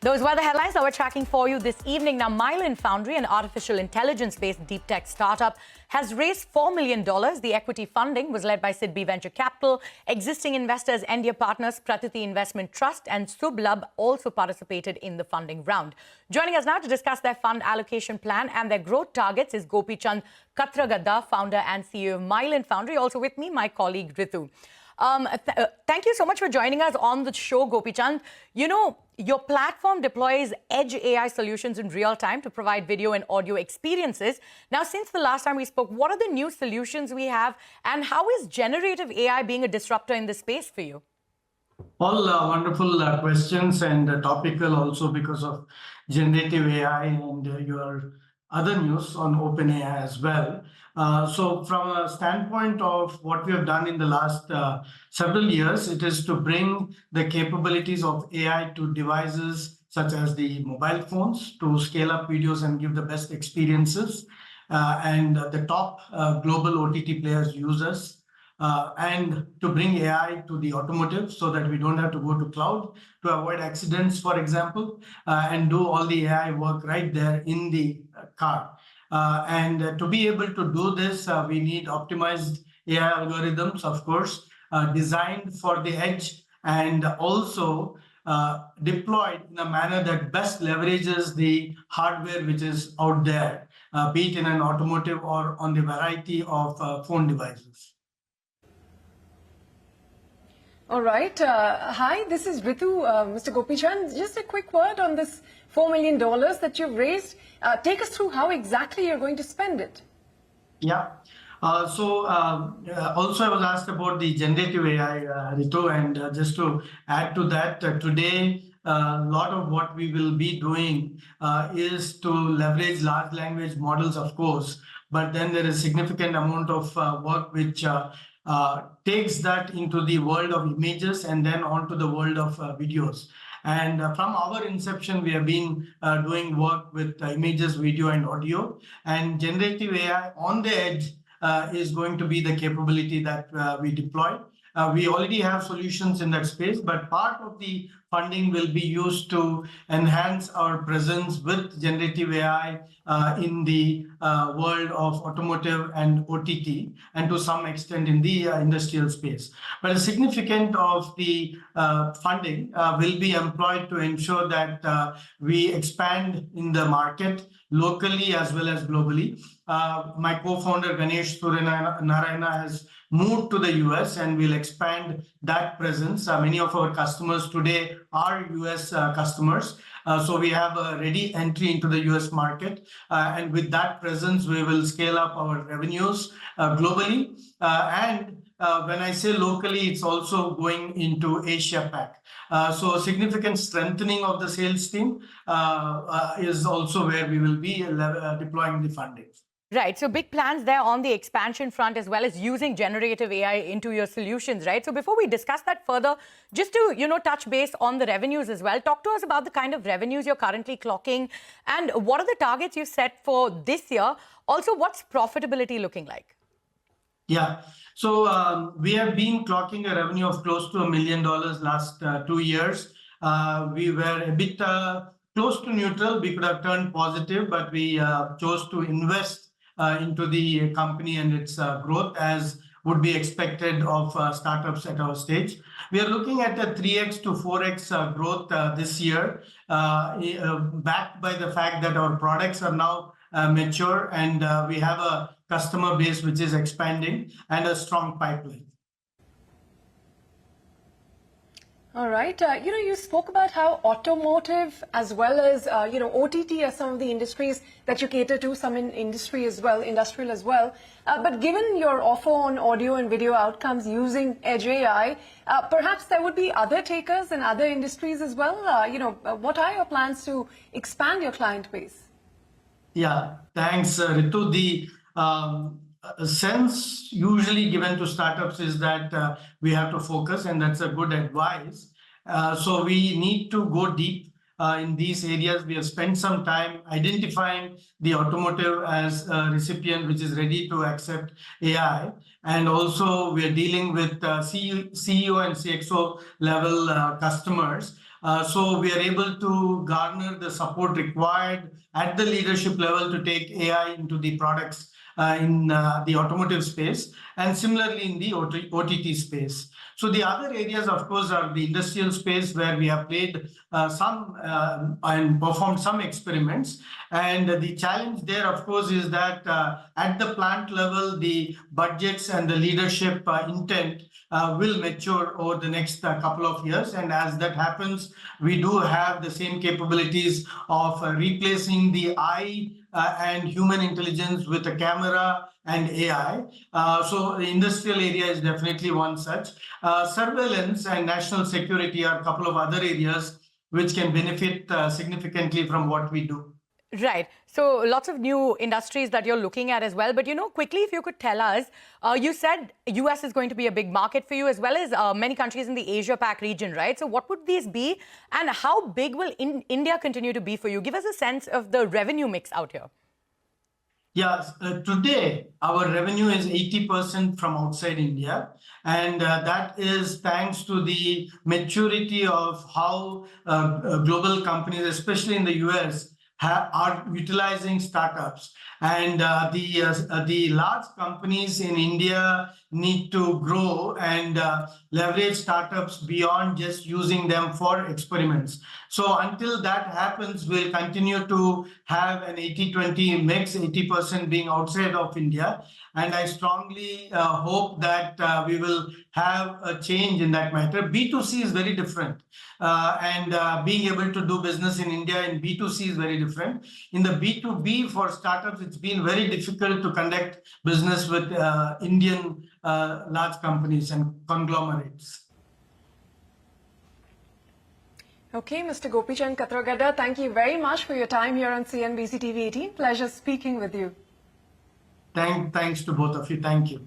Those were the headlines that we're tracking for you this evening. Now, Mylan Foundry, an artificial intelligence-based deep tech startup, has raised $4 million. The equity funding was led by Sidbi Venture Capital. Existing investors, India partners, Pratiti Investment Trust and Sublab also participated in the funding round. Joining us now to discuss their fund allocation plan and their growth targets is Gopi Chand Khatragadda, founder and CEO of Mylan Foundry. Also with me, my colleague Ritu. Thank you so much for joining us on the show, Gopi Chand. You know, your platform deploys edge AI solutions in real time to provide video and audio experiences. Now, since the last time we spoke, what are the new solutions we have, and how is generative AI being a disruptor in this space for you? All wonderful questions and topical also because of generative AI and your other news on OpenAI as well. So from a standpoint of what we have done in the last several years, it is to bring the capabilities of AI to devices such as the mobile phones to scale up videos and give the best experiences. And the top global OTT players use us. And to bring AI to the automotive so that we don't have to go to cloud to avoid accidents, for example, and do all the AI work right there in the car. And to be able to do this, we need optimized AI algorithms, of course, designed for the edge and also deployed in a manner that best leverages the hardware which is out there, be it in an automotive or on the variety of phone devices. All right. Hi, this is Ritu, Mr. Gopi Chand. Just a quick word on this $4 million that you've raised. Take us through how exactly you're going to spend it. Yeah. Also, I was asked about the generative AI, Ritu, and just to add to that, today, a lot of what we will be doing is to leverage large language models, of course, but then there is significant amount of work which takes that into the world of images and then onto the world of videos. And from our inception, we have been doing work with images, video, and audio. And generative AI on the edge is going to be the capability that we deploy. We already have solutions in that space, but part of the funding will be used to enhance our presence with generative AI in the world of automotive and OTT, and to some extent in the industrial space. But a significant of the funding will be employed to ensure that we expand in the market locally as well as globally. My co-founder Ganesh Suryanarayana has moved to the US and will expand that presence. Many of our customers today are US customers. So we have a ready entry into the US market. And with that presence, we will scale up our revenues globally. And when I say locally, it's also going into Asia Pac. So a significant strengthening of the sales team is also where we will be deploying the funding. Right. So big plans there on the expansion front as well as using generative AI into your solutions, right? So before we discuss that further, just to, touch base on the revenues as well, talk to us about the kind of revenues you're currently clocking and what are the targets you've set for this year? Also, what's profitability looking like? Yeah. So we have been clocking a revenue of close to $1 million last 2 years. We were a bit close to neutral. We could have turned positive, but we chose to invest into the company and its growth as would be expected of startups at our stage. We are looking at a 3x to 4x growth this year, backed by the fact that our products are now mature and we have a customer base which is expanding and a strong pipeline. All right. You spoke about how automotive as well as, OTT are some of the industries that you cater to, some in industry as well, industrial as well. But given your offer on audio and video outcomes using Edge AI, perhaps there would be other takers in other industries as well. What are your plans to expand your client base? Yeah, thanks, Ritu. The sense usually given to startups is that we have to focus, and that's a good advice. So we need to go deep in these areas. We have spent some time identifying the automotive as a recipient which is ready to accept AI. And also we are dealing with CEO and CXO level customers So we are able to garner the support required at the leadership level to take AI into the products in the automotive space, and similarly in the OTT space. So the other areas, of course, are the industrial space, where we have played some and performed some experiments. And the challenge there, of course, is that at the plant level, the budgets and the leadership intent will mature over the next couple of years. And as that happens, we do have the same capabilities of replacing the eye and human intelligence with a camera and AI. So the industrial area is definitely one such. Surveillance and national security are a couple of other areas which can benefit significantly from what we do. Right. So lots of new industries that you're looking at as well. But, quickly, if you could tell us, you said US is going to be a big market for you, as well as many countries in the Asia-Pac region, right? So what would these be, and how big will India continue to be for you? Give us a sense of the revenue mix out here. Yes, today our revenue is 80% from outside India, and that is thanks to the maturity of how global companies, especially in the US, are utilizing startups. And the large companies in India need to grow and leverage startups beyond just using them for experiments. So until that happens, we'll continue to have an 80-20 mix, 80% being outside of India. And I strongly hope that we will have a change in that matter. B2C is very different. And being able to do business in India in B2C is very different. In the B2B for startups, it's been very difficult to conduct business with Indian large companies and conglomerates. Okay, Mr. Gopichand Katragadda, thank you very much for your time here on CNBC TV 18. Pleasure speaking with you. Thanks to both of you. Thank you.